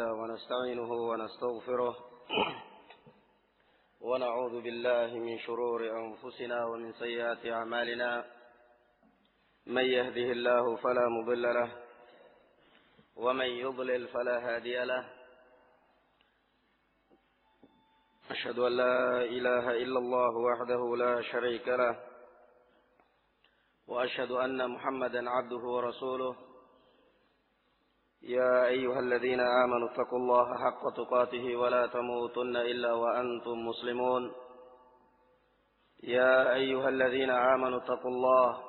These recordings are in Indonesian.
ونستعينه ونستغفره ونعوذ بالله من شرور أنفسنا ومن سيئات أعمالنا من يهده الله فلا مضل له ومن يضلل فلا هادي له أشهد أن لا إله إلا الله وحده لا شريك له وأشهد أن محمدا عبده ورسوله يا أيها الذين آمنوا اتقوا الله حق تقاته ولا تموتن إلا وأنتم مسلمون يا أيها الذين آمنوا اتقوا الله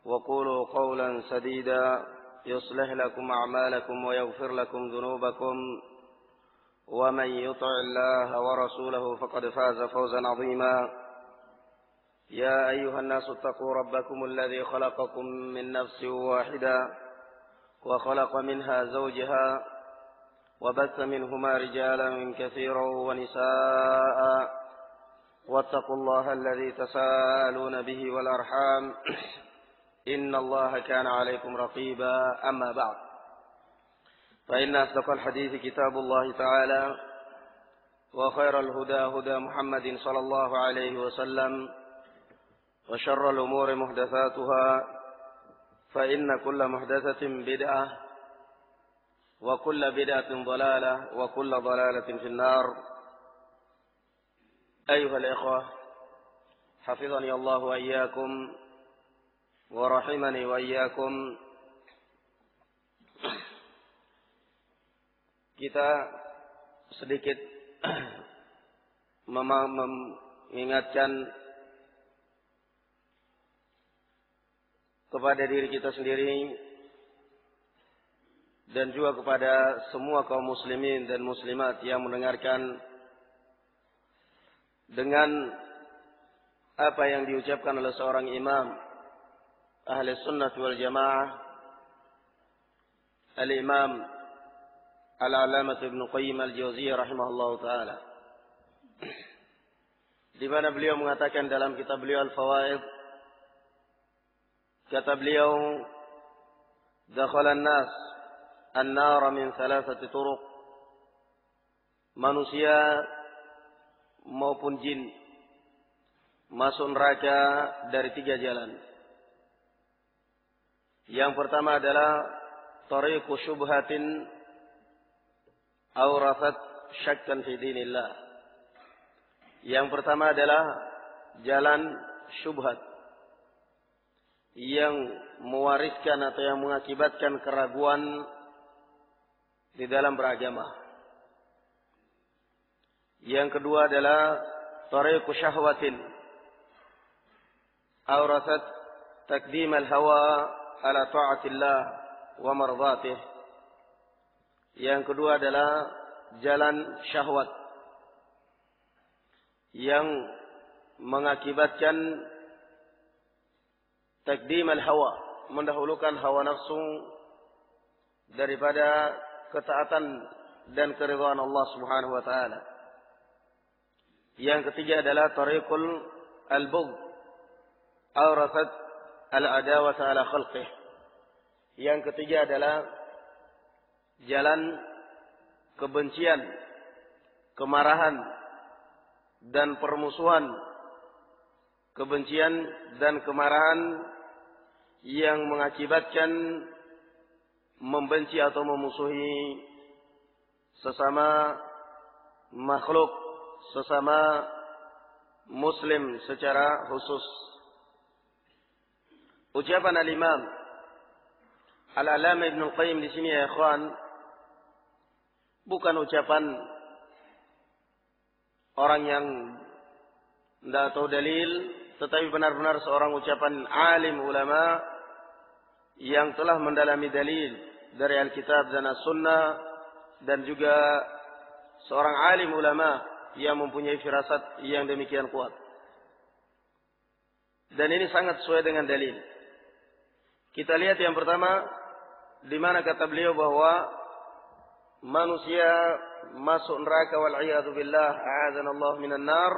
وقولوا قولا سديدا يصلح لكم أعمالكم ويغفر لكم ذنوبكم ومن يطع الله ورسوله فقد فاز فوزا عظيما يا أيها الناس اتقوا ربكم الذي خلقكم من نفس واحدة وخلق منها زوجها وبث منهما رجالا كثيرا ونساء واتقوا الله الذي تساءلون به والأرحام إن الله كان عليكم رقيبا أما بعد فإن أصدق الحديث كتاب الله تعالى وخير الهدى هدى محمد صلى الله عليه وسلم وشر الأمور محدثاتها فإن كل محدثة بدعة وكل بدعة ضلالة وكل ضلالة في النار أيها الإخوة حفظني الله وإياكم ورحمني وإياkum. Kita sedikit mengingatkan kepada diri kita sendiri dan juga kepada semua kaum muslimin dan muslimat yang mendengarkan dengan apa yang diucapkan oleh seorang imam ahli sunnah wal jamaah, al-imam al-alamah Ibnu Qayyim al-Jauziyah rahimahullah ta'ala, di mana beliau mengatakan dalam kitab beliau Al-Fawaid, kata beliau, dakhala an-nas an-nar min thalathati turuq, manusia maupun jin masuk neraka dari 3 jalan. Yang pertama adalah tariqu syubhatin awrathat syakkan fi dinillah. Yang pertama adalah jalan syubhat yang mewariskan atau yang mengakibatkan keraguan di dalam beragama. Yang kedua adalah tariqu syahwatin awrathat taqdim al-hawa ala ta'atillah wa mardhatih. Yang kedua adalah jalan syahwat yang mengakibatkan taqdim al-hawa, mendahulukan hawa nafsu daripada ketaatan dan keridhaan Allah Subhanahu wa taala. Yang ketiga adalah tariqul al-bughd awrathat al-adawata ala khalqih. Yang ketiga adalah jalan kebencian, kemarahan dan permusuhan, kebencian dan kemarahan yang mengakibatkan membenci atau memusuhi sesama makhluk, sesama muslim secara khusus. Ucapan al-Imam Al-Alamah Ibnu Qayyim di sini ya ikhwan, bukan ucapan orang yang tidak tahu dalil, tetapi benar-benar seorang ucapan alim ulama yang telah mendalami dalil dari Alkitab dan As-Sunnah, dan juga seorang alim ulama yang mempunyai firasat yang demikian kuat. Dan ini sangat sesuai dengan dalil. Kita lihat yang pertama, di mana kata beliau bahwa manusia masuk neraka wal-'iyadzu billah, a'adzanallahu minan nar,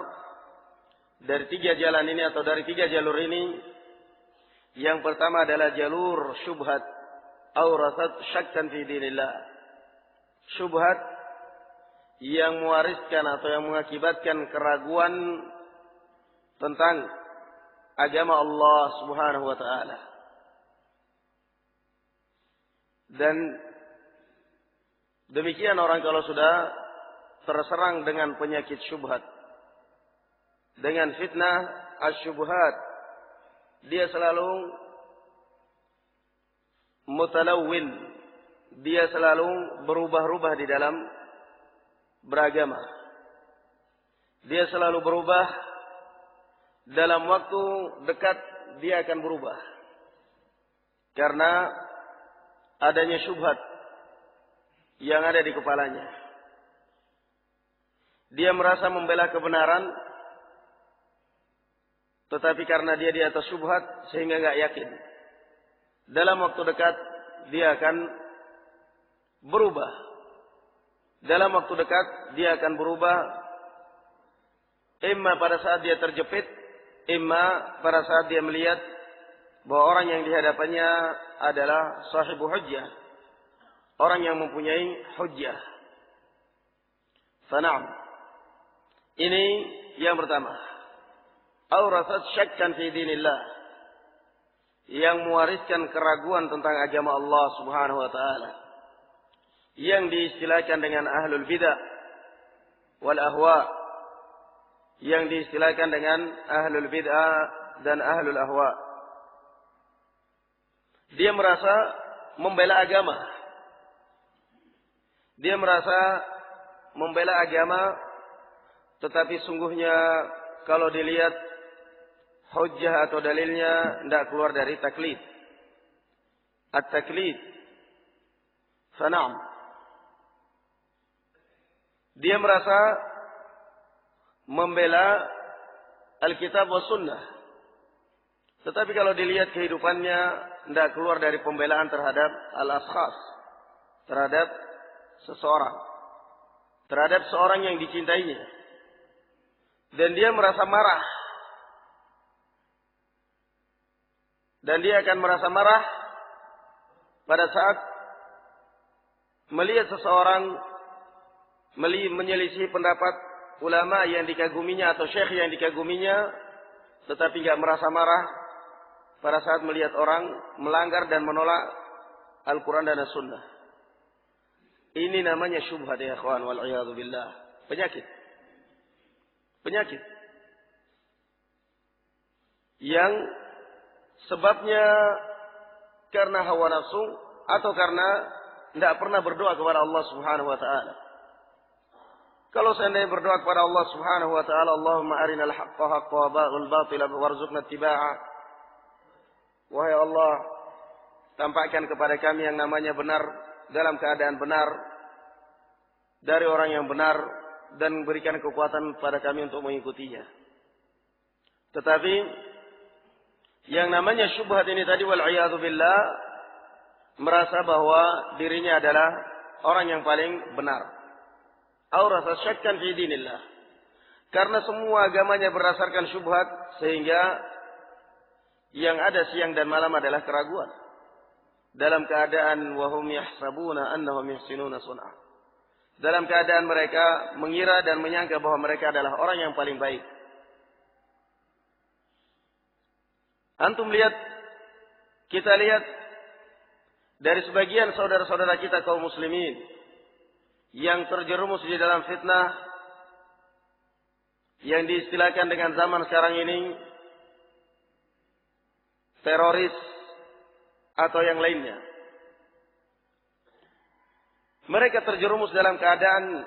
dari 3 jalan ini atau dari 3 jalur ini. Yang pertama adalah jalur syubhat awrathat syakkan fi dinillah. syubhat yang mewariskan atau yang mengakibatkan keraguan tentang agama Allah Subhanahu wa taala. Dan demikian orang kalau sudah terserang dengan penyakit syubhat, dengan fitnah asyubhat, dia selalu mutalawwin, dia selalu berubah-ubah di dalam beragama. Dia selalu berubah, dalam waktu dekat dia akan berubah. Karena adanya syubhat yang ada di kepalanya. Dia merasa membela kebenaran, tetapi karena dia di atas syubhat sehingga enggak yakin. Dalam waktu dekat dia akan berubah. Dalam waktu dekat dia akan berubah, imma pada saat dia terjepit, imma pada saat dia melihat bahwa orang yang di hadapannya adalah sahibu hujjah, orang yang mempunyai hujjah. Fana'am. Ini yang pertama. Awrasat syakkan fi dinillah, yang mewariskan keraguan tentang agama Allah Subhanahu wa taala, yang diistilahkan dengan ahlul bidah wal ahwa, yang diistilahkan dengan ahlul bid'ah dan ahlul ahwa. Dia merasa membela agama. Dia merasa membela agama, tetapi sungguhnya kalau dilihat hujjah atau dalilnya tidak keluar dari taklid. At-taklid. Fana'am. Dia merasa membela Alkitab wa Sunnah. Tetapi kalau dilihat kehidupannya tidak keluar dari pembelaan terhadap al-ashkhas, terhadap seseorang, terhadap seorang yang dicintainya. Dan dia merasa marah. Dan dia akan merasa marah pada saat melihat seseorang menyelisih pendapat ulama yang dikaguminya atau syekh yang dikaguminya, tetapi tidak merasa marah pada saat melihat orang melanggar dan menolak Al-Quran dan As-Sunnah. Ini namanya syubhat ya ikhwan, wal'iyadu billah. Penyakit. Penyakit. Yang sebabnya karena hawa nafsu atau karena tidak pernah berdoa kepada Allah Subhanahu wa ta'ala. Kalau seandainya berdoa kepada Allah Subhanahu wa ta'ala, Allahumma arinal haqqa haqqa wal batila warzuqna ittiba'a. Wahai Allah, tampakkan kepada kami yang namanya benar dalam keadaan benar dari orang yang benar, dan berikan kekuatan pada kami untuk mengikutinya. Tetapi yang namanya syubhat ini tadi, wal'iyadu billah, merasa bahwa dirinya adalah orang yang paling benar. Aurasa syakkan fi dinillah. Karena semua agamanya berdasarkan syubhat, sehingga yang ada siang dan malam adalah keraguan. Dalam keadaan wahum yahsabuna annahum yuhsinuna sun'a. Dalam keadaan mereka mengira dan menyangka bahwa mereka adalah orang yang paling baik. Antum lihat, kita lihat dari sebagian saudara-saudara kita kaum muslimin yang terjerumus di dalam fitnah yang diistilahkan dengan zaman sekarang ini teroris atau yang lainnya. Mereka terjerumus dalam keadaan,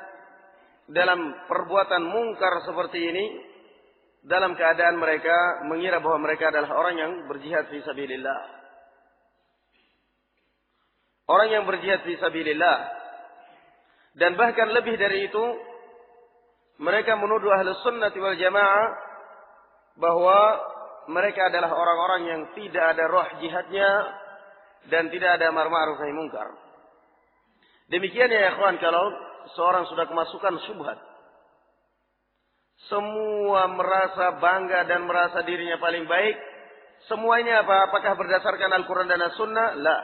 dalam perbuatan mungkar seperti ini, dalam keadaan mereka mengira bahwa mereka adalah orang yang berjihad fi sabilillah. Orang yang berjihad fi sabilillah. Dan bahkan lebih dari itu, mereka menuduh Ahlus Sunnah wal Jamaah bahwa mereka adalah orang-orang yang tidak ada roh jihadnya dan tidak ada amar ma'ruf nahi munkar. Demikian ya ikhwan, kalau seorang sudah kemasukan syubhat, semua merasa bangga dan merasa dirinya paling baik. Semuanya apa? Apakah berdasarkan Al-Quran dan As-Sunnah? La.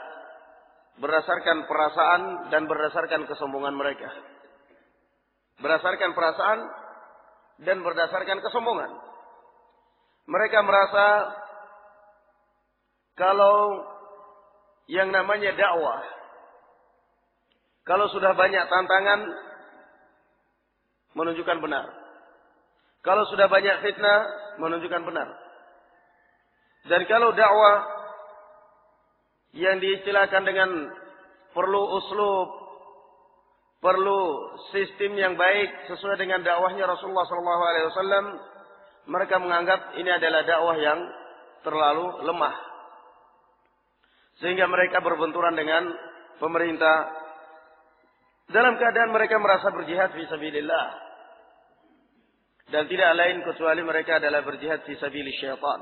berdasarkan perasaan dan berdasarkan kesombongan mereka. Berdasarkan perasaan dan berdasarkan kesombongan. Mereka merasa kalau yang namanya dakwah, kalau sudah banyak tantangan, menunjukkan benar. Kalau sudah banyak fitnah, menunjukkan benar. Dan kalau dakwah yang diistilahkan dengan perlu uslub, perlu sistem yang baik sesuai dengan dakwahnya Rasulullah SAW, mereka menganggap ini adalah dakwah yang terlalu lemah. Sehingga mereka berbenturan dengan pemerintah dalam keadaan mereka merasa berjihad fi sabilillah. Dan tidak lain kecuali mereka adalah berjihad fi sabilis syaitan.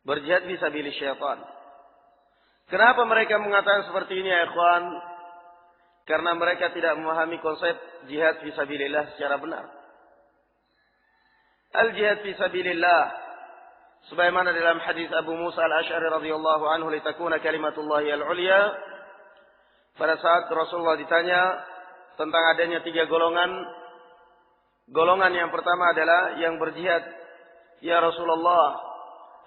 Berjihad fi sabilis syaitan. Kenapa mereka mengatakan seperti ini ya ikhwan? Karena mereka tidak memahami konsep jihad fi sabilillah secara benar. Al-jihad fi sabilillah sebagaimana dalam hadis Abu Musa al-Asy'ari radhiyallahu anhu, litakuna kalimatullahi al-ulya. Pada saat Rasulullah ditanya tentang adanya 3 golongan. Golongan yang pertama adalah yang berjihad. Ya Rasulullah,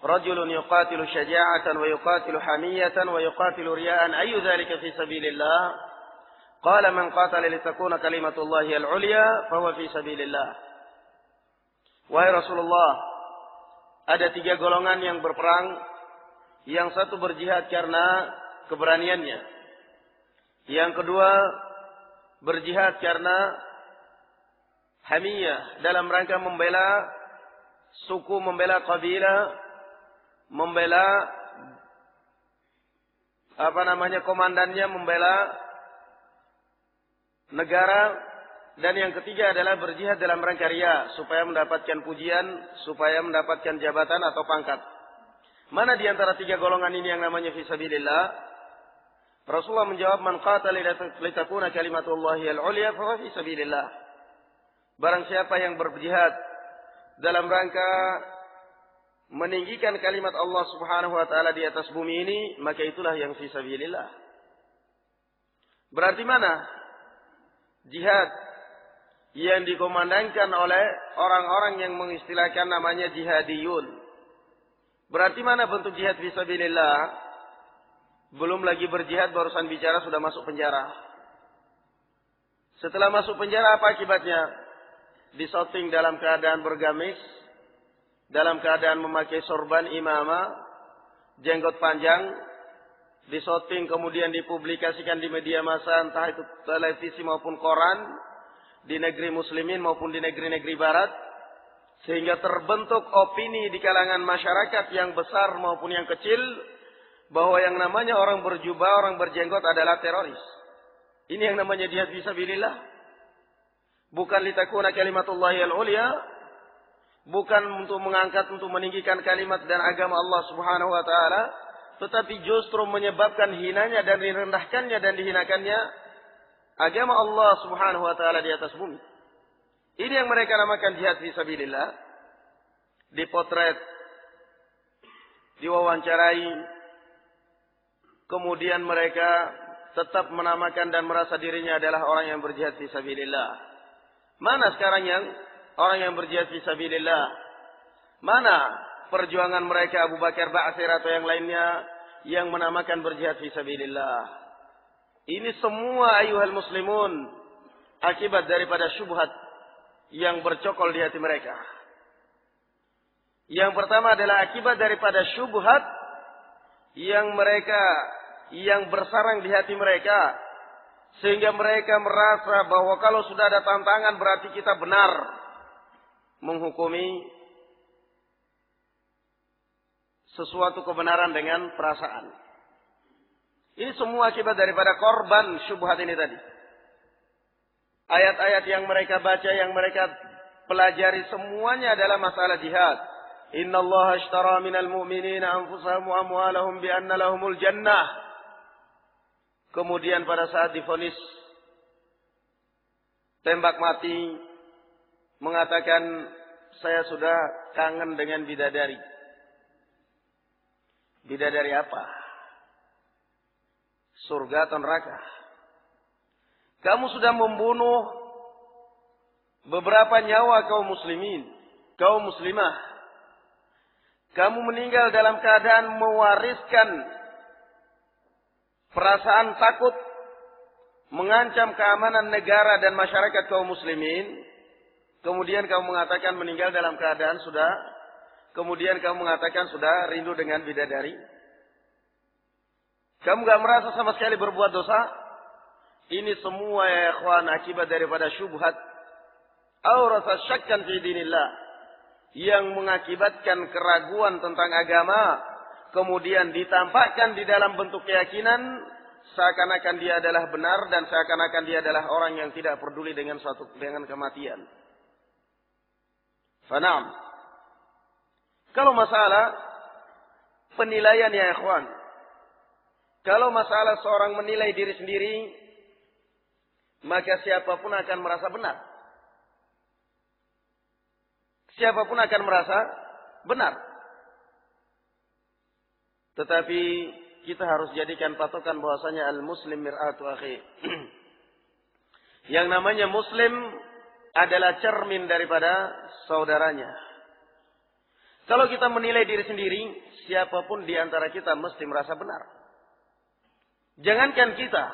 rajulun yuqatilu syaja'atan wa yuqatilu hamiyatan wa yuqatilu riya'an, ayu dzalika fi sabilillah? Qala man qatala litakuna kalimatullahi al-ulya fahuwa fi sabilillah. Wahai Rasulullah, ada 3 golongan yang berperang. Yang satu berjihad karena keberaniannya. Yang kedua berjihad karena hamiyah, dalam rangka membela suku, membela kabilah, membela komandannya, membela negara. Dan yang ketiga adalah berjihad dalam rangka riya, supaya mendapatkan pujian, supaya mendapatkan jabatan atau pangkat. Mana di antara 3 golongan ini yang namanya fisabilillah? Rasulullah menjawab, man qatala litakuna kalimatullahi al-ulya fa huwa fisabilillah. Barang siapa yang berjihad dalam rangka meninggikan kalimat Allah Subhanahu wa taala di atas bumi ini, maka itulah yang fisabilillah. Berarti mana jihad yang dikomandangkan oleh orang-orang yang mengistilahkan namanya jihadiyun? Berarti mana bentuk jihad fisabilillah? Belum lagi berjihad, barusan bicara sudah masuk penjara. Setelah masuk penjara apa akibatnya? Disoting dalam keadaan bergamis, dalam keadaan memakai sorban imamah, jenggot panjang, disoting kemudian dipublikasikan di media massa, entah itu televisi maupun koran, di negeri muslimin maupun di negeri-negeri barat, sehingga terbentuk opini di kalangan masyarakat yang besar maupun yang kecil, bahwa yang namanya orang berjubah, orang berjenggot adalah teroris. Ini yang namanya jihad fisabilillah. Bukan litakuna kalimatullahi al-ulya, bukan untuk mengangkat, untuk meninggikan kalimat dan agama Allah Subhanahu wa taala, tetapi justru menyebabkan hinanya dan direndahkannya dan dihinakannya agama Allah Subhanahu wa taala di atas bumi. Ini yang mereka namakan jihad fisabilillah. Dipotret, diwawancarai, kemudian mereka tetap menamakan dan merasa dirinya adalah orang yang berjihad fisabilillah. Mana sekarang yang orang yang berjihad fisabilillah? Mana perjuangan mereka Abu Bakar Ba'atsir atau yang lainnya yang menamakan berjihad fisabilillah? Ini semua ayuhal muslimun akibat daripada syubhat yang bercokol di hati mereka. Yang pertama adalah akibat daripada syubhat yang bersarang di hati mereka, sehingga mereka merasa bahwa kalau sudah ada tantangan berarti kita benar menghukumi sesuatu kebenaran dengan perasaan. Ini semua akibat daripada korban syubhat ini tadi. Ayat-ayat yang mereka baca, yang mereka pelajari, semuanya adalah masalah jihad. Innallaha ashtara minal mu'minina anfusahum wa amwalahum bi anna lahumul jannah. Kemudian pada saat divonis tembak mati, mengatakan, saya sudah kangen dengan bidadari. Bidadari apa? surga atau neraka. Kamu sudah membunuh beberapa nyawa kaum muslimin, kaum muslimah. Kamu meninggal dalam keadaan mewariskan perasaan takut, mengancam keamanan negara dan masyarakat kaum muslimin. Kemudian kamu mengatakan meninggal dalam keadaan sudah, kemudian kamu mengatakan sudah rindu dengan bidadari. Kamu gak merasa sama sekali berbuat dosa? Ini semua ya ikhwan akibat daripada syubhat atau rasa syakkan fi dinillah yang mengakibatkan keraguan tentang agama, kemudian ditampakkan di dalam bentuk keyakinan seakan-akan dia adalah benar dan seakan-akan dia adalah orang yang tidak peduli dengan kematian. Fanam. Kalau masalah penilaian ya ikhwan, kalau masalah seorang menilai diri sendiri, maka siapapun akan merasa benar. Siapapun akan merasa benar. Tetapi kita harus jadikan patokan bahwasanya al-muslim mir'atu akhi. Yang namanya muslim adalah cermin daripada saudaranya. Kalau kita menilai diri sendiri, siapapun di antara kita mesti merasa benar. Jangankan kita,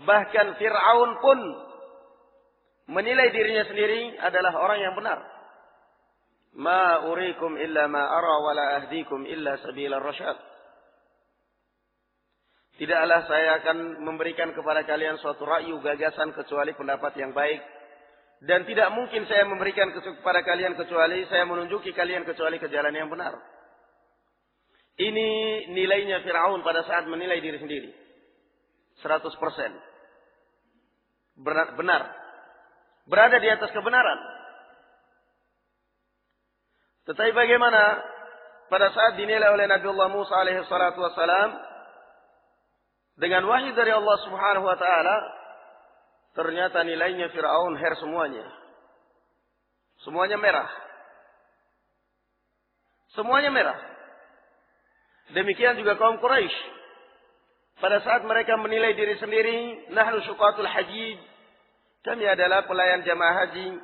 bahkan Fir'aun pun menilai dirinya sendiri adalah orang yang benar. Ma urikum illa ma ara wa la ahdikum illa sabilar rasyad. Tidaklah saya akan memberikan kepada kalian suatu ra'yu gagasan kecuali pendapat yang baik. Dan tidak mungkin saya memberikan kepada kalian kecuali saya menunjuki kalian kecuali ke jalan yang benar. Ini nilainya Fir'aun pada saat menilai diri sendiri. 100%. Benar. Berada di atas kebenaran. Tetapi bagaimana pada saat dinilai oleh Nabiullah Musa alaihi salatu wassalam dengan wahyu dari Allah Subhanahu wa taala, ternyata nilainya Firaun her semuanya. Semuanya merah. Semuanya merah. Demikian juga kaum Quraisy. Pada saat mereka menilai diri sendiri, nahnu syuqatul hajij, kami adalah pelayan jamaah haji,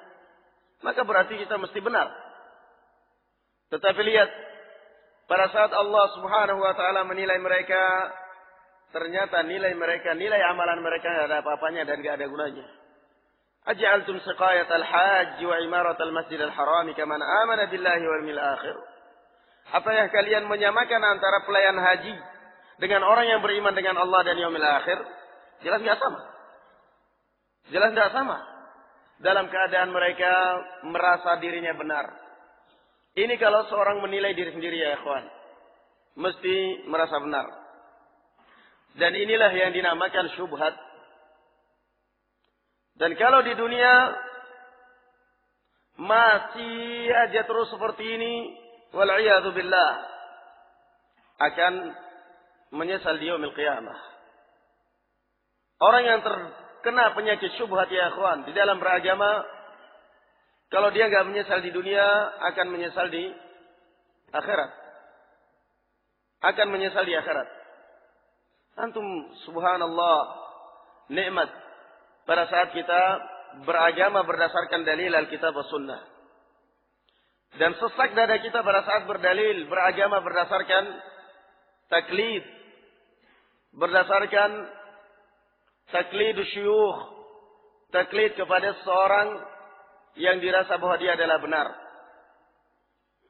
maka berarti kita mesti benar. Tetapi lihat, pada saat Allah Subhanahu wa taala menilai mereka, ternyata nilai mereka, nilai amalan mereka tidak ada apa-apanya dan tidak ada gunanya. Aj'altum siqayatal hajj wa imaratal masjidil haram kaman amana billahi wal yawmil akhir. Apakah kalian menyamakan antara pelayan haji dengan orang yang beriman dengan Allah dan yaumil akhir? Jelas tidak sama. Jelas tidak sama. Dalam keadaan mereka merasa dirinya benar. Ini kalau seorang menilai diri sendiri ya ikhwan, mesti merasa benar. Dan inilah yang dinamakan syubhat. Dan kalau di dunia masih aja terus seperti ini, wal'iyadu billah, akan menyesal di yaumil qiyamah. Orang yang terkena penyakit syubhat ya ikhwan di dalam beragama, kalau dia enggak menyesal di dunia, akan menyesal di akhirat. Akan menyesal di akhirat. Antum subhanallah, nikmat pada saat kita beragama berdasarkan dalil Alkitab wa Sunnah. Dan sesak dada kita pada saat berdalil, beragama berdasarkan taklid. Berdasarkan taklid syuyukh. Taklid kepada seorang yang dirasa bahwa dia adalah benar.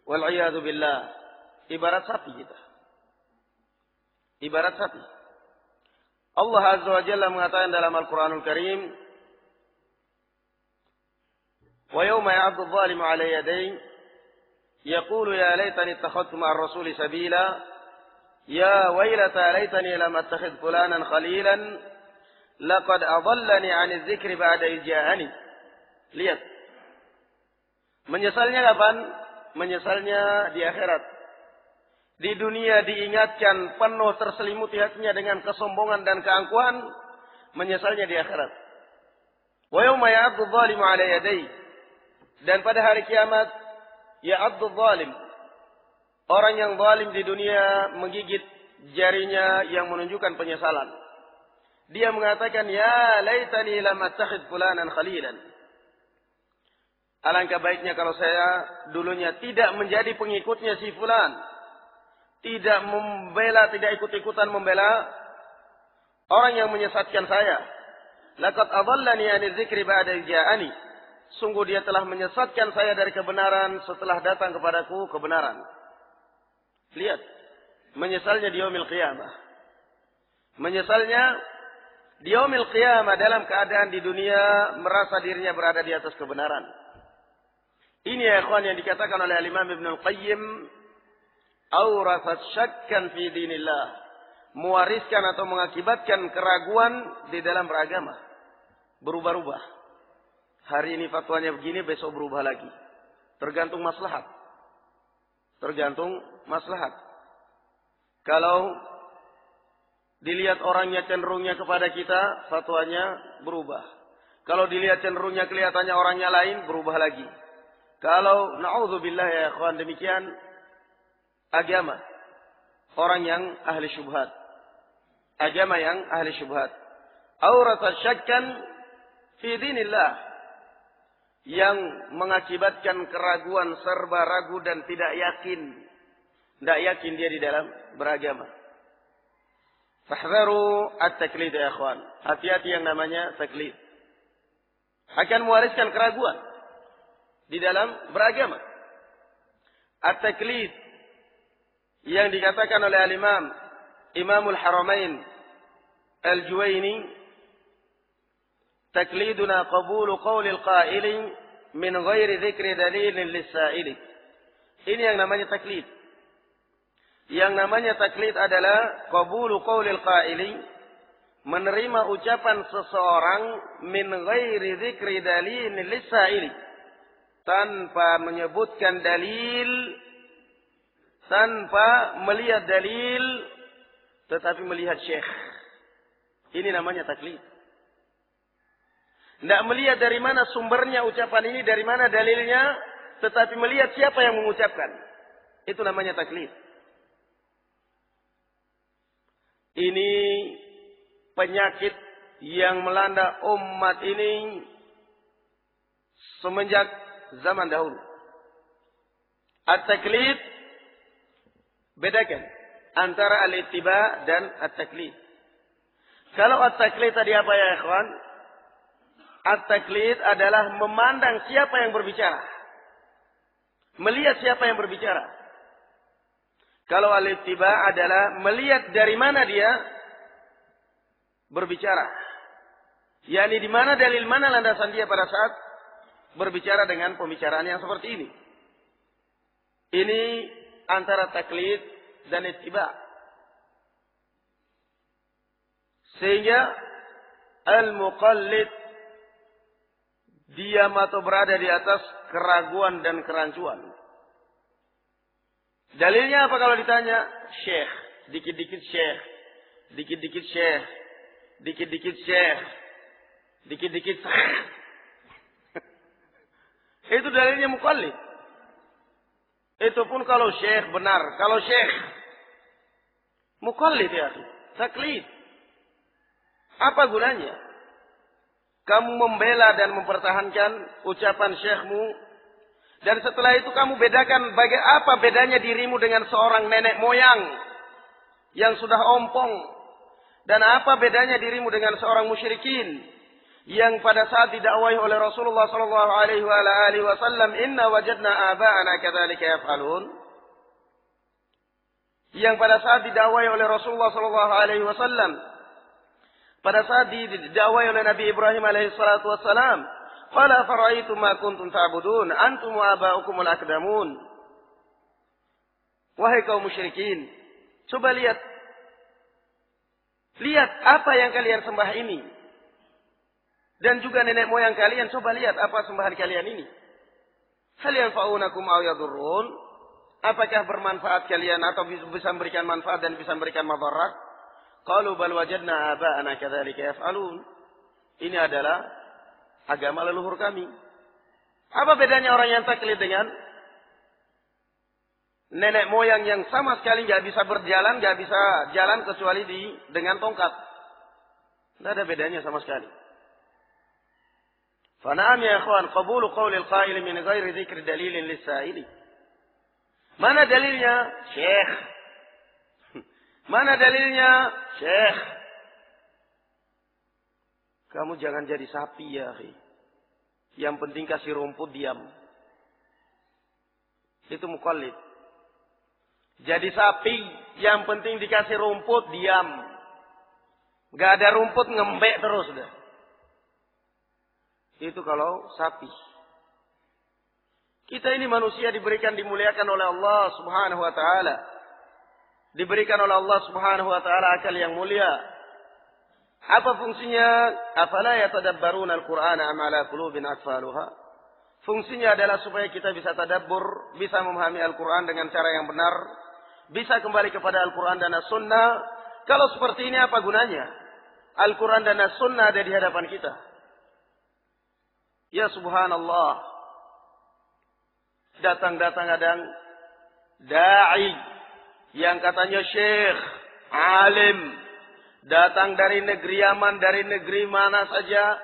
Wal'iyadu billah. Ibarat sapi kita. Ibarat sapi. Allah Azza wa Jalla mengatakan dalam Al-Quranul Karim, wa yawma ya'addu adh-dhalimu 'ala yadayhi yaqulu ya laitani ittakhadtu ma'ar rasuli sabila ya waylata laitani lam attakhidh fulanan khalilan laqad adallani 'ani adh-dhikri ba'da idh ja'ani. Lihat. Menyesalnya kapan? Menyesalnya di akhirat. Di dunia diingatkan penuh terselimuti hatinya dengan kesombongan dan keangkuhan. Menyesalnya di akhirat. Wa yawma ya'addu adh-dhalimu 'ala yadayhi. Dan pada hari kiamat, ya'addu adh-dhalim. Orang yang zalim di dunia menggigit jarinya yang menunjukkan penyesalan. Dia mengatakan, ya laitani lam attakhidh fulanan khalilan. Alangkah baiknya kalau saya dulunya tidak menjadi pengikutnya si fulan. Tidak membela, tidak ikut-ikutan membela orang yang menyesatkan saya. Laqad adallani an dzikri ba'da ja'ani. Sungguh dia telah menyesatkan saya dari kebenaran setelah datang kepadaku kebenaran. Lihat, menyesalnya di yaumil qiyamah. Menyesalnya di yaumil qiyamah dalam keadaan di dunia merasa dirinya berada di atas kebenaran. Ini ya ikhwan yang dikatakan oleh Imam Ibn Al-Qayyim, awrasat syakkan fi dinillah. Mewariskan atau mengakibatkan keraguan di dalam beragama. Berubah-ubah. Hari ini fatwanya begini, besok berubah lagi. Tergantung maslahat. Tergantung maslahat. Kalau dilihat orangnya cenderungnya kepada kita, fatwanya berubah. Kalau dilihat cenderungnya kelihatannya orangnya lain, berubah lagi. Kalau na'udzubillah ya ikhwan, demikian agama orang yang ahli syubhat. Agama yang ahli syubhat. Aurata syakkan fi dinillah. Yang mengakibatkan keraguan, serba ragu dan tidak yakin. Tidak yakin dia di dalam beragama. Fahdharu at-taklid ya ikhwan. Hati-hati yang namanya taklid. Akan mewariskan keraguan di dalam beragama. At-taklid yang dikatakan oleh al-Imam Imamul Haramain Al-Juwaini, takliduna qabulu qawlil qaili min ghairi dzikri dalilin lis-sa'ili. Ini yang namanya taklid. Yang namanya taklid adalah qabulu qawlil qaili, menerima ucapan seseorang min ghairi dzikri dalilin lis-sa'ili, tanpa menyebutkan dalil, tanpa melihat dalil, tetapi melihat syekh. Ini namanya taklid. Tidak melihat dari mana sumbernya ucapan ini, dari mana dalilnya, tetapi melihat siapa yang mengucapkan. Itu namanya taklid. Ini penyakit yang melanda umat ini semenjak zaman dahulu. At-taklid, bedakan antara al-ittiba dan at-taklid. Kalau at-taklid tadi apa ya ikhwan? At-taklid adalah memandang siapa yang berbicara. Melihat siapa yang berbicara. Kalau al-ittiba adalah melihat dari mana dia berbicara. yakni di mana dalil, mana landasan dia pada saat berbicara dengan pembicaraan yang seperti ini. Ini antara taklid dan ittiba. Sehingga al-muqallid diam atau berada di atas keraguan dan kerancuan. Dalilnya apa kalau ditanya? Syekh, dikit-dikit syekh, dikit-dikit syekh, dikit-dikit syekh, dikit-dikit syekh. Itu dalilnya muqallid. Itu pun kalau syekh benar, kalau syekh muqallid ya, taklid. Apa gunanya? Kamu membela dan mempertahankan ucapan syekhmu, dan setelah itu kamu bedakan apa bedanya dirimu dengan seorang nenek moyang yang sudah ompong, dan apa bedanya dirimu dengan seorang musyrikin yang pada saat didakwahi oleh Rasulullah sallallahu alaihi wasallam, inna wajadna aba'ana kadzalika yaf'alun, yang pada saat didakwahi oleh Rasulullah sallallahu alaihi wasallam, pada saat didakwai oleh Nabi Ibrahim alaihi salatu wassalam, "Qala fara'aytum ma kuntum ta'budun antum wa aba'ukumul aqdamun." Wahai kaum musyrikin, coba lihat apa yang kalian sembah ini. Dan juga nenek moyang kalian, coba lihat apa sembahan kalian ini. Hal yanfa'unakum aw yadurrun? Apakah bermanfaat kalian atau bisa memberikan manfaat dan bisa memberikan madarat? Qalu bal wajadna aba'ana kadzalika yaf'alun. Ini adalah agama leluhur kami. Apa bedanya orang yang taklid dengan nenek moyang yang sama sekali nggak bisa berjalan, nggak bisa jalan kecuali dengan tongkat? Tidak ada bedanya sama sekali. Fana'am ya ikhwan, qabulu qawlil qaili min ghairi dzikri dalilin lis-sa'ili. Mana dalilnya? Syekh. Mana dalilnya? Syekh. Kamu jangan jadi sapi ya, akhi. Yang penting kasih rumput diam. Itu muqallid. Jadi sapi, yang penting dikasih rumput diam. Gak ada rumput ngembek terus dah. Itu kalau sapi. Kita ini manusia diberikan dimuliakan oleh Allah Subhanahu wa taala. Diberikan oleh Allah Subhanahu wa taala akal yang mulia. Apa fungsinya? Afala yatadabbaruna al-Qur'ana am ala qulubin aqfaluha? Fungsinya adalah supaya kita bisa tadabbur, bisa memahami Al-Qur'an dengan cara yang benar, bisa kembali kepada Al-Qur'an dan As-Sunnah. Kalau seperti ini apa gunanya? Al-Quran dan As-Sunnah ada di hadapan kita. Ya subhanallah. Datang-datang kadang da'i yang katanya syekh, alim, datang dari negeri Yaman, dari negeri mana saja,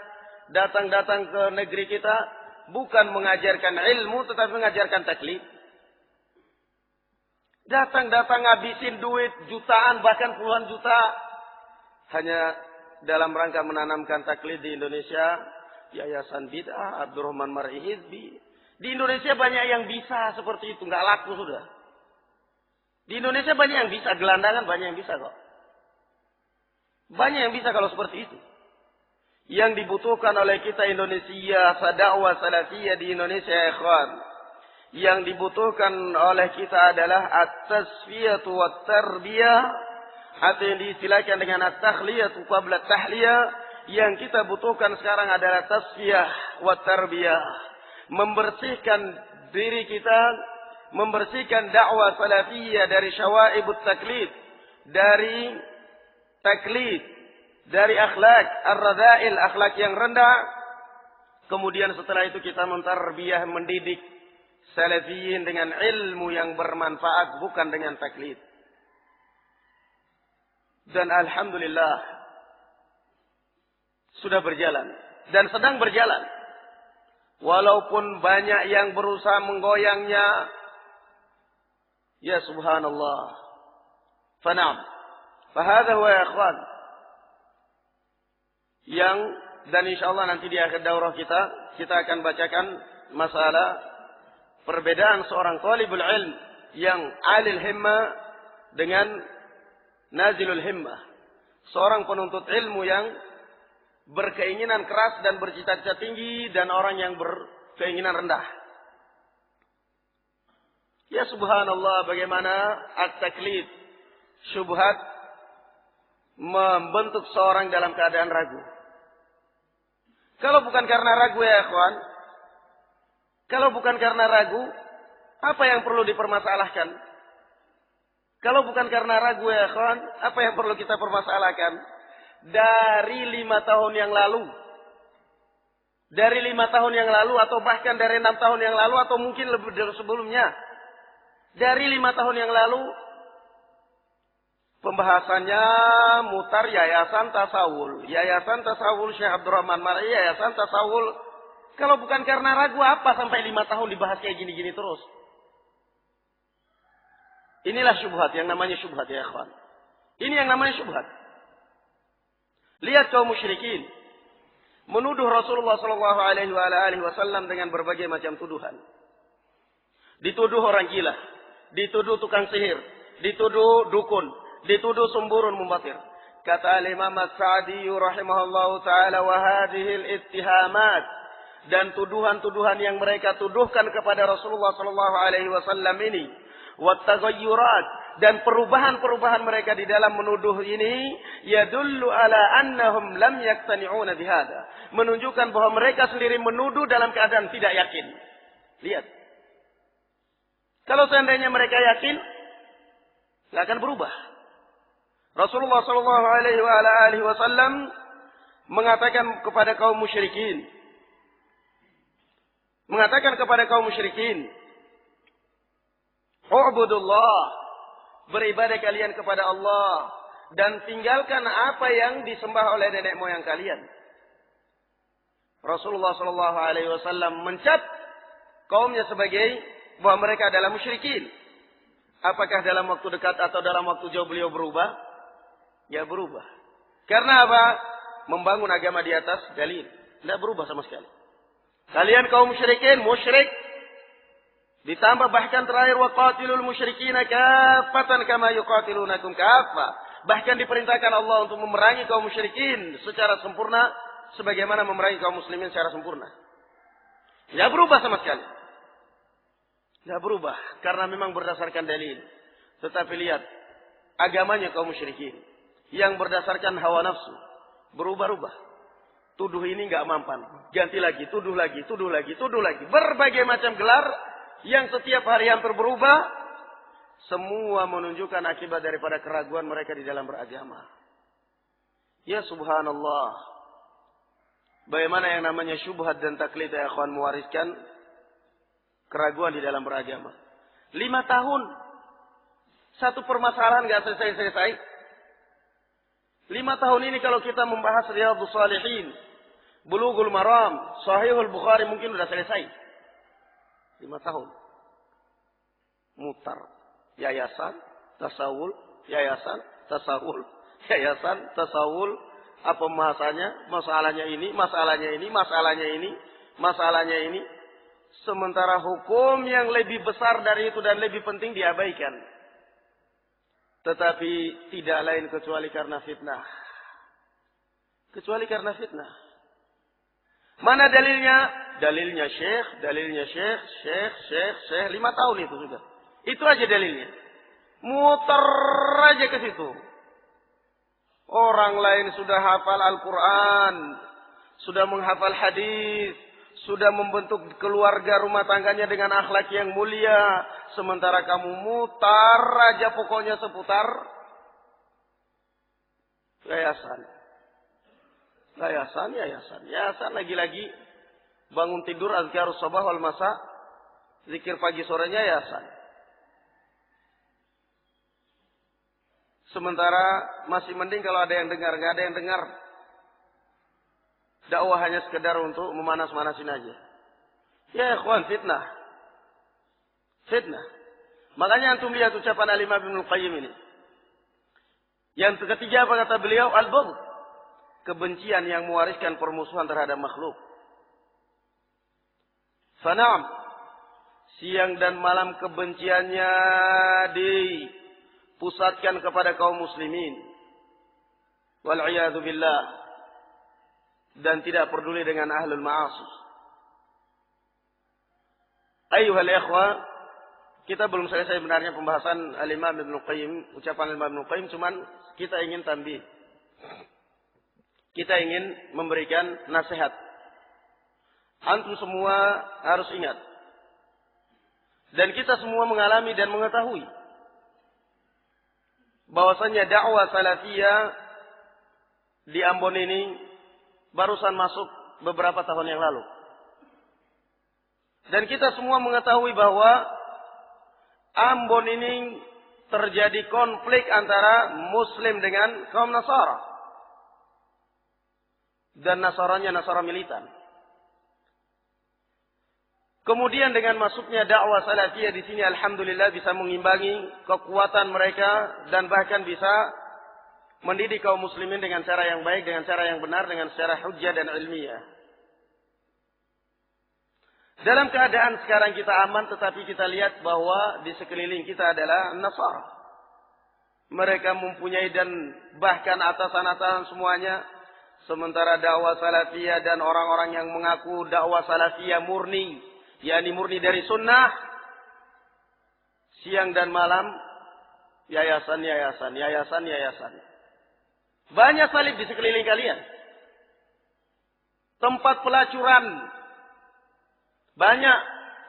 datang-datang ke negeri kita, bukan mengajarkan ilmu tetapi mengajarkan taklid. Datang-datang ngabisin duit jutaan bahkan puluhan juta hanya dalam rangka menanamkan taklid di Indonesia. Yayasan Bid'ah, Abdurrahman Mar'i Hizbi. Di Indonesia banyak yang bisa seperti itu, nggak laku sudah. Di Indonesia banyak yang bisa, gelandangan banyak yang bisa kok. Banyak yang bisa kalau seperti itu. Yang dibutuhkan oleh kita Indonesia, dakwah salafiyah di Indonesia, ya ikhwan. Yang dibutuhkan oleh kita adalah at-tasfiyatu wat-tarbiyah, atau yang diistilahkan dengan at-takhliyatu qabla at-tahliyah. Yang kita butuhkan sekarang adalah tasfiyah wat-tarbiyah. Membersihkan diri kita, membersihkan dakwah salafiyah dari syawaibut taklid, dari taklid, dari akhlak ar-radha'il, akhlak yang rendah. Kemudian setelah itu kita mentarbiyah, mendidik salafiyin dengan ilmu yang bermanfaat, bukan dengan taklid. Dan alhamdulillah sudah berjalan dan sedang berjalan. Walaupun banyak yang berusaha menggoyangnya. Ya subhanallah. Fana'am. Fahadha huwa ya ikhwan. Yang dan insyaallah nanti di akhir daurah kita akan bacakan masalah perbedaan seorang talibul ilm yang alil himmah dengan nazilul himmah. Seorang penuntut ilmu yang berkeinginan keras dan bercita-cita tinggi, dan orang yang berkeinginan rendah. Ya subhanallah, bagaimana at-taklid, syubhat, membentuk seorang dalam keadaan ragu. Kalau bukan karena ragu ya ikhwan, kalau bukan karena ragu, apa yang perlu dipermasalahkan? Kalau bukan karena ragu ya ikhwan, apa yang perlu kita permasalahkan? Dari 5 tahun yang lalu. Dari 5 tahun yang lalu, atau bahkan dari 6 tahun yang lalu, atau mungkin lebih dari sebelumnya. Dari 5 tahun yang lalu, pembahasannya mutar Yayasan Tasawul. Yayasan Tasawul Syekh Abdurrahman Mar'i, Yayasan Tasawul. Kalau bukan karena ragu, apa sampai 5 tahun dibahas kayak gini-gini terus? Inilah syubhat, yang namanya syubhat ya ikhwan. Ini yang namanya syubhat. Lihat kaum musyrikin menuduh Rasulullah sallallahu alaihi wasallam dengan berbagai macam tuduhan. Dituduh orang gila, dituduh tukang sihir, dituduh dukun, dituduh sumburun mumbatir. Kata Imam As-Sa'di rahimahullahu taala, wa hadhihi al-ittihamat, dan tuduhan-tuduhan yang mereka tuduhkan kepada Rasulullah sallallahu alaihi wasallam ini, wa taghayyurat, dan perubahan-perubahan mereka di dalam menuduh ini, yadullu ala annahum lam yaktani'una bihada, menunjukkan bahwa mereka sendiri menuduh dalam keadaan tidak yakin. Lihat. Kalau seandainya mereka yakin, nggak akan berubah. Rasulullah sallallahu alaihi wasallam mengatakan kepada kaum musyrikin, U'budullah, beribadah kalian kepada Allah, dan tinggalkan apa yang disembah oleh nenek moyang kalian. Rasulullah sallallahu alaihi wasallam mencap kaumnya sebagai bahwa mereka adalah musyrikin. Apakah dalam waktu dekat atau dalam waktu jauh beliau berubah? Ya berubah. Karena apa? Membangun agama di atas dalil. Tidak berubah sama sekali. Kalian kaum musyrikin, musyrik. Ditambah bahkan terakhir waqatilul musyrikina kaffatan kama yuqatilunakum kaffa. Bahkan diperintahkan Allah untuk memerangi kaum musyrikin secara sempurna sebagaimana memerangi kaum muslimin secara sempurna. Tidak berubah sama sekali. Tidak berubah karena memang berdasarkan dalil. Tetapi lihat agamanya kaum musyrikin yang berdasarkan hawa nafsu berubah-ubah. Tuduh ini enggak mampan, ganti lagi, tuduh lagi, tuduh lagi, tuduh lagi. Berbagai macam gelar yang setiap hari hampir berubah, semua menunjukkan akibat daripada keraguan mereka di dalam beragama. Ya subhanallah. Bagaimana yang namanya syubhat dan taklid ya akhwan mewariskan keraguan di dalam beragama. 5 tahun satu permasalahan enggak selesai-selesai. 5 tahun ini kalau kita membahas Riyadhus Shalihin, Bulughul Maram, Sahihul Bukhari mungkin sudah selesai. 5 tahun. Mutar. Yayasan, tasawul, yayasan, tasawul, yayasan, tasawul. Apa pembahasannya? Masalahnya ini, masalahnya ini, masalahnya ini, masalahnya ini. Sementara hukum yang lebih besar dari itu dan lebih penting diabaikan. Tetapi tidak lain kecuali karena fitnah. Kecuali karena fitnah. Mana dalilnya? Dalilnya syekh, dalilnya syekh, syekh. 5 tahun itu sudah. Itu aja dalilnya. Muter aja ke situ. Orang lain sudah hafal Al-Quran. Sudah menghafal hadis. Sudah membentuk keluarga rumah tangganya dengan akhlak yang mulia. Sementara kamu mutar aja pokoknya seputar yayasan. Yayasan, yayasan. Yayasan lagi-lagi bangun tidur azkarus sabah wal masa. Zikir pagi sorenya yayasan. Sementara masih mending kalau ada yang dengar. Nggak ada yang dengar. Dakwah hanya sekedar untuk memanas-manasin aja. Ya ikhwan, fitnah. Fitnah. Makanya antum lihat ucapan Al-Imam Ibnul Qayyim ini. Yang ketiga apa kata beliau? Al-Bughd. Kebencian yang mewariskan permusuhan terhadap makhluk. Fana'am. Siang dan malam kebenciannya dipusatkan kepada kaum muslimin. Wal'iyadzu billah. Dan tidak peduli dengan ahlul ma'asi. Ayuhal ikhwa, kita belum selesai benarnya pembahasan Al-Imam Ibnul Qayyim, ucapan Al-Imam Ibnul Qayyim, cuman kita ingin tambih. Kita ingin memberikan nasihat. Antum semua harus ingat. Dan kita semua mengalami dan mengetahui bahwasanya dakwah salafiyah di Ambon ini barusan masuk beberapa tahun yang lalu. Dan kita semua mengetahui bahwa Ambon ini terjadi konflik antara Muslim dengan kaum Nasara. Dan Nasaranya Nasara militan. Kemudian dengan masuknya dakwah salafiyah di sini alhamdulillah bisa mengimbangi kekuatan mereka dan bahkan bisa mendidik kaum muslimin dengan cara yang baik, dengan cara yang benar, dengan secara hujjah dan ilmiah. Dalam keadaan sekarang kita aman, tetapi kita lihat bahwa di sekeliling kita adalah Nasara. Mereka mempunyai dan bahkan atasan-atasan semuanya. Sementara dakwah salafiyah dan orang-orang yang mengaku dakwah salafiyah murni, yakni murni dari sunnah, siang dan malam, yayasan, yayasan, yayasan, yayasan. Banyak salib di sekeliling kalian. Tempat pelacuran. Banyak.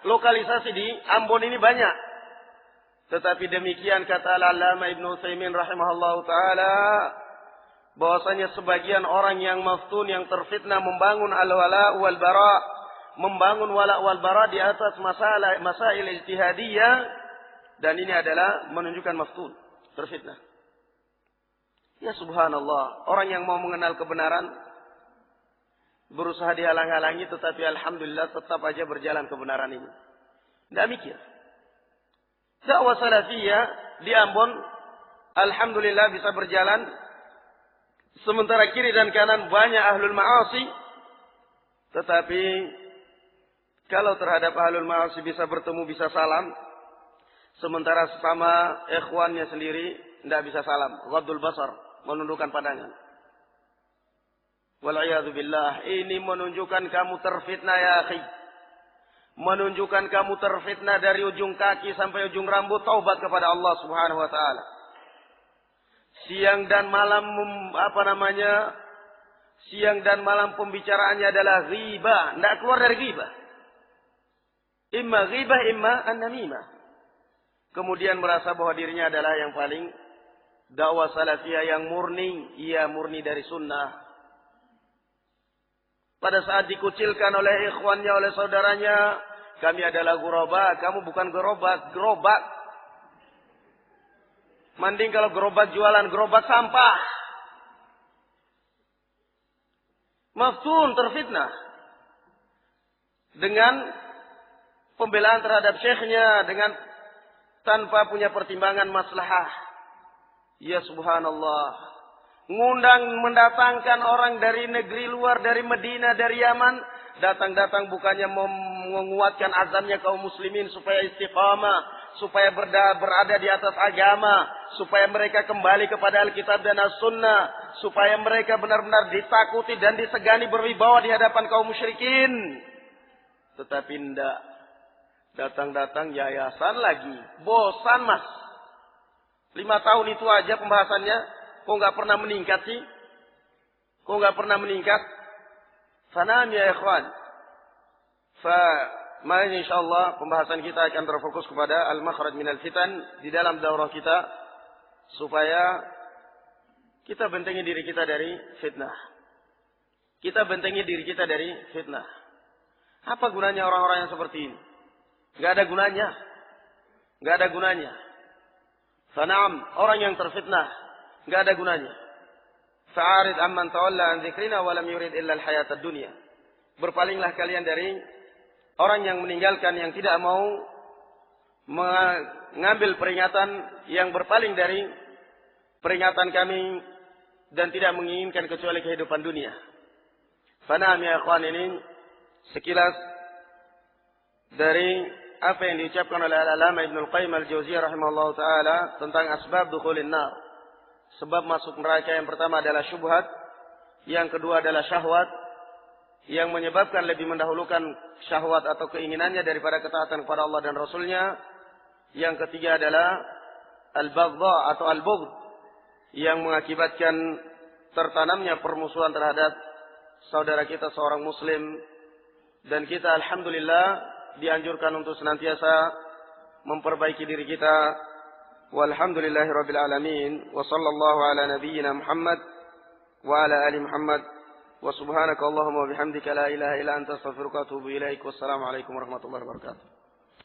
Lokalisasi di Ambon ini banyak. Tetapi demikian kata Al-Allamah Ibnu Utsaimin rahimahullahu ta'ala. Bahwasanya sebagian orang yang maftun, yang terfitnah membangun al-wala wal bara. Membangun wala wal bara di atas masail ijtihadiyah. Dan ini adalah menunjukkan maftun. Terfitnah. Ya subhanallah, orang yang mau mengenal kebenaran berusaha dihalang-halangi, tetapi alhamdulillah tetap aja berjalan kebenaran ini. Tidak mikir. Dakwah salafiyah di Ambon alhamdulillah bisa berjalan, sementara kiri dan kanan banyak ahlul ma'asi. Tetapi kalau terhadap ahlul ma'asi bisa bertemu, bisa salam, sementara sesama ikhwannya sendiri tidak bisa salam. Ghaddul basar, menundukkan pandangan. Wal'iyadu billah, ini menunjukkan kamu terfitnah ya akhi. Menunjukkan kamu terfitnah dari ujung kaki sampai ujung rambut. Taubat kepada Allah subhanahu wa ta'ala. Siang dan malam siang dan malam pembicaraannya adalah ghibah, tidak keluar dari ghibah. Imma ghibah, imma an-namimah. Kemudian merasa bahwa dirinya adalah yang paling dakwah salafiyah yang murni, ia murni dari sunnah. Pada saat dikucilkan oleh ikhwannya, oleh saudaranya, kami adalah gerobak, kamu bukan gerobak. Mending kalau gerobak jualan, gerobak sampah. Maftun, terfitnah. Dengan pembelaan terhadap syekhnya, dengan tanpa punya pertimbangan maslahah. Ya subhanallah. Mendatangkan orang dari negeri luar, dari Medina, dari Yaman. Datang-datang bukannya menguatkan azamnya kaum muslimin supaya istiqamah, supaya berada di atas agama, supaya mereka kembali kepada Alkitab dan As-Sunnah, supaya mereka benar-benar ditakuti dan disegani berwibawa di hadapan kaum musyrikin. Tetapi tidak. Datang-datang yayasan lagi. Bosan mas. 5 tahun itu aja pembahasannya. Kok nggak pernah meningkat sih? Kok nggak pernah meningkat? Fanam ya ikhwan. Mari insyaallah pembahasan kita akan terfokus kepada al-makhraj minal fitan di dalam daurah kita, supaya kita bentengi diri kita dari fitnah. Kita bentengi diri kita dari fitnah. Apa gunanya orang-orang yang seperti ini? Nggak ada gunanya. Nggak ada gunanya. Fanam, orang yang terfitnah nggak ada gunanya. Fa'arid amman tawalla an dzikrina wa lam yurid illa al-hayatad dunya. Berpalinglah kalian dari orang yang meninggalkan, yang tidak mau mengambil peringatan, yang berpaling dari peringatan kami dan tidak menginginkan kecuali kehidupan dunia. Fanam ya ikhwan, ini sekilas dari apa yang diucapkan oleh Al-Allamah Ibnu Al-Qayyim Al-Jauziyah rahimahullahu taala tentang asbab dukhulin nar. Sebab masuk neraka yang pertama adalah syubhat, yang kedua adalah syahwat, yang menyebabkan lebih mendahulukan syahwat atau keinginannya daripada ketaatan kepada Allah dan Rasulnya. Yang ketiga adalah al-baghdha atau al-bughd, yang mengakibatkan tertanamnya permusuhan terhadap saudara kita seorang muslim. Dan kita alhamdulillah dianjurkan untuk senantiasa memperbaiki diri kita. Walhamdulillahi rabbil alamin. Wa sallallahu ala nabiyyina Muhammad wa ala ali Muhammad. Wa subhanaka Allahumma wa bihamdika la ilaha illa anta astaghfiruka wa atubu ilaik. Wassalamu alaikum warahmatullahi wabarakatuh.